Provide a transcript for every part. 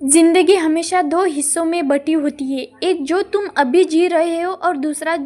जिंदगी हमेशा दो हिस्सों में बटी होती है, एक जो तुम अभी जी रहे हो और दूसरा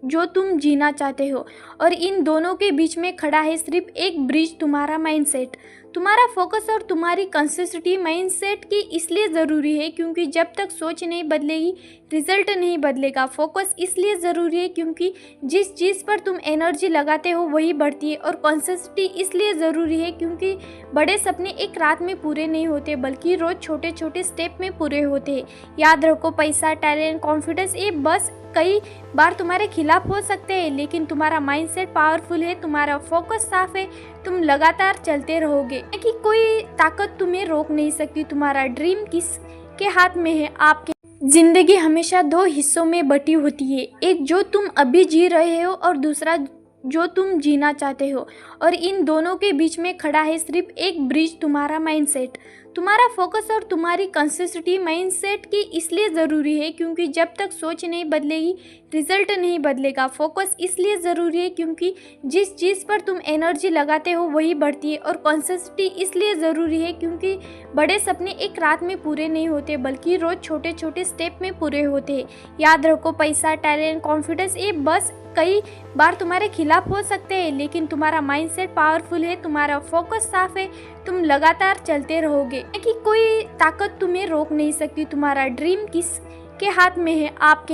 जो तुम जीना चाहते हो। और इन दोनों के बीच में खड़ा है सिर्फ एक ब्रिज, तुम्हारा माइंडसेट। तुम्हारा फोकस और तुम्हारी कंसिस्टेंसी माइंडसेट की इसलिए ज़रूरी है क्योंकि जब तक सोच नहीं बदलेगी रिजल्ट नहीं बदलेगा। फोकस इसलिए ज़रूरी है क्योंकि जिस चीज़ पर तुम एनर्जी लगाते हो वही बढ़ती है। और कंसिस्टेंसी इसलिए ज़रूरी है क्योंकि बड़े सपने एक रात में पूरे नहीं होते बल्कि रोज़ छोटे छोटे स्टेप में पूरे होते हैं। याद रखो, पैसा, टैलेंट, कॉन्फिडेंस ये बस कई बार तुम्हारे खिलाफ हो सकते हैं, लेकिन तुम्हारा माइंडसेट पावरफुल है, तुम्हारा फोकस साफ है, तुम लगातार चलते रहोगे कि कोई ताकत तुम्हें रोक नहीं सकती। तुम्हारा ड्रीम किसके हाथ में है? आपके। जिंदगी हमेशा दो हिस्सों में बटी होती है, एक जो तुम अभी जी रहे हो और दूसरा जो तुम जीना चाहते हो। और इन दोनों के बीच में खड़ा है सिर्फ एक ब्रिज, तुम्हारा माइंडसेट। तुम्हारा फोकस और तुम्हारी कंसिस्टेंसी माइंडसेट की इसलिए ज़रूरी है क्योंकि जब तक सोच नहीं बदलेगी रिजल्ट नहीं बदलेगा। फोकस इसलिए ज़रूरी है क्योंकि जिस चीज़ पर तुम एनर्जी लगाते हो वही बढ़ती है। और कंसिस्टेंसी इसलिए ज़रूरी है क्योंकि बड़े सपने एक रात में पूरे नहीं होते बल्कि रोज़ छोटे छोटे स्टेप में पूरे होते हैं। याद रखो, पैसा, टैलेंट, कॉन्फिडेंस ये बस कई बार तुम्हारे खिलाफ हो सकते हैं, लेकिन तुम्हारा माइंडसेट पावरफुल है, तुम्हारा फोकस साफ है, तुम लगातार चलते रहोगे कि कोई ताकत तुम्हें रोक नहीं सकती। तुम्हारा ड्रीम किसके हाथ में है? आपके।